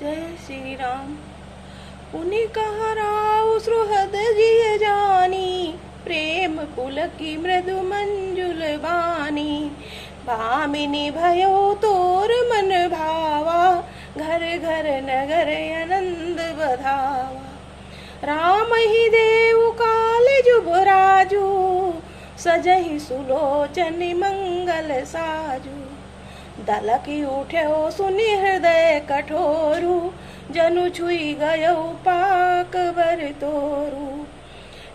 जय श्री राम। पुनि कहा राव सुहृद जिय जानी, प्रेम पुलकी मृदु मंजुल बानी। भामिनी भयो तोर मन भावा, घर घर नगर आनंद बधावा। राम ही देव काल जुब राजू, सजहि सुलोचन मंगल साजू। दलकी उठ्यो सुनि हृदय कठोरु, जनु छुई गयो पाक बर तोरु।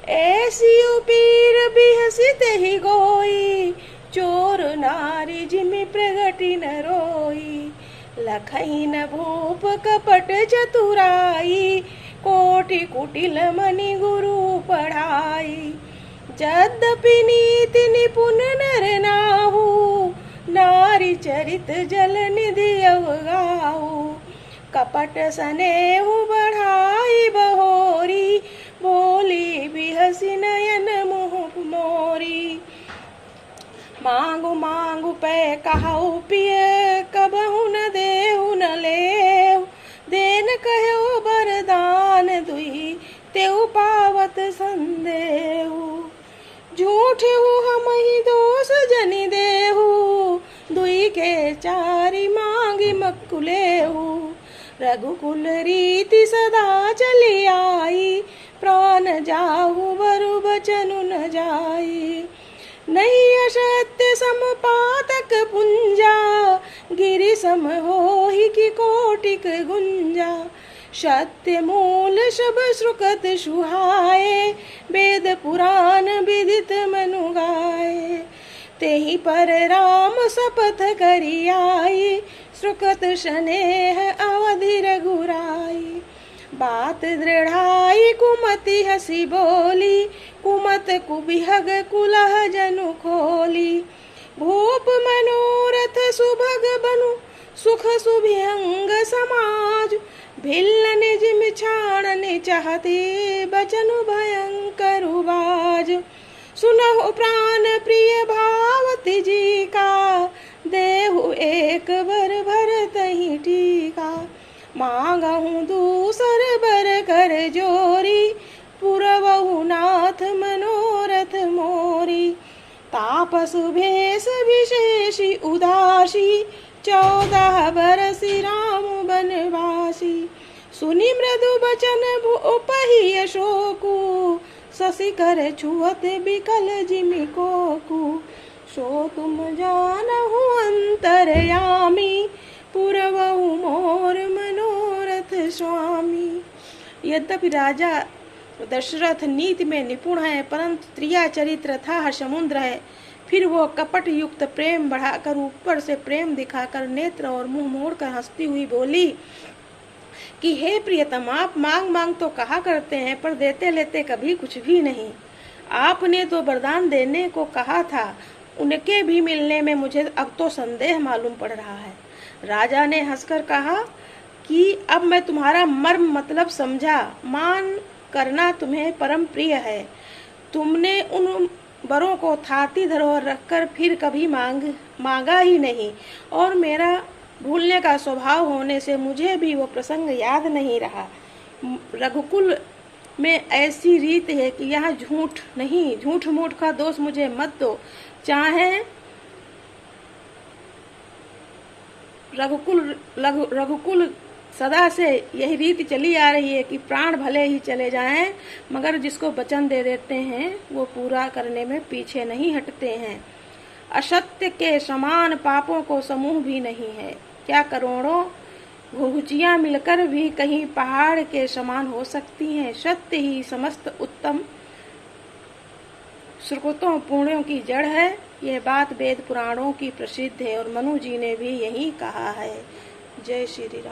ऐसी पीर बिहसित ही गोई, चोर नारी जिमि प्रगति न रोई। लखई न भूप कपट चतुराई, कोटि कुटिल मनि गुरु पढ़ाई। यद्यपि नीति निपुण नर नाहु, नारी चरित जल निधि अवगाहु। कपट स्नेहु बढ़ाई बहोरी, बोली बिहसी नयन मुँह मोरी। मांगु मांगु पै कहु पिय, कबहु न देहु न लेहु। देन कहो बरदान दुई, तेउ पावत संदेहु। झूठ हूँ हम ही दोष जनि देहु, दुई के चारि मांगी मकुलेहु। रघुकुल रीति सदा चली आई, प्राण जाहु बरु बचनु न जाई। नहीं असत्य समपातक पुंजा, गिरि सम होहि की कोटिक गुंजा। सत्य मूल सब श्रुकत सुहाए, वेद पुराण विदित मनु गाए। तेहि पर राम शपथ करि आई, श्रुकत स्नेह अवधि रघुराई। बात दृढ़ाई कुमति हसी बोली, कुमत कुबिहग कुलह जनु खोली। भूप मनोरथ सुभग बनु, सुख सुभियंग समाज। भिल्लन जिम छाड़न चाहते, बचनु भयंकर बाज। सुनहु प्राण प्रिय भावती जी का, देहु एक बर भरतहि टीका। मांगहु दूसर बर कर जोरी, पुरवहु नाथ मनोरथ मोरी। तापसु भेष विशेषी उदासी, 14 बरसी राम बनवासी। सुनि मृदु बचन भूपहि अशोकु, शशि कर छुअत बिकल जिमि कोकु। सो तुम जानहु अंतरयामी, पुरवहु मोर मनोरथ स्वामी। यद्यपि राजा दशरथ नीति में निपुण है, परंतु त्रिया चरित्र था समुद्र है। फिर वो कपट युक्त प्रेम बढ़ाकर, ऊपर से प्रेम दिखाकर, नेत्र और मुंह मोड़कर हंसती हुई बोली कि हे प्रियतम, आप मांग मांग तो कहा करते हैं, पर देते लेते कभी कुछ भी नहीं। आपने तो वरदान देने को कहा था, उनके भी मिलने में मुझे अब तो संदेह मालूम पड़ रहा है। राजा ने हंसकर कहा कि अब मैं तुम्हारा मर्म मतलब समझा। मान करना तुम्हें परम प्रिय है। तुमने उन बरों को थाती धरोहर रखकर फिर कभी मांगा ही नहीं, और मेरा भूलने का स्वभाव होने से मुझे भी वो प्रसंग याद नहीं रहा। रघुकुल में ऐसी रीत है कि यहाँ झूठ नहीं, झूठ मूठ का दोष मुझे मत दो। चाहे रघुकुल सदा से यही रीति चली आ रही है कि प्राण भले ही चले जाएं, मगर जिसको वचन दे देते हैं वो पूरा करने में पीछे नहीं हटते हैं। असत्य के समान पापों को समूह भी नहीं है। क्या करोड़ों घुघुचियां मिलकर भी कहीं पहाड़ के समान हो सकती हैं। सत्य ही समस्त उत्तम सुकृतों पुण्यों की जड़ है। यह बात वेद पुराणों की प्रसिद्ध है और मनु जी ने भी यही कहा है। जय श्री राम।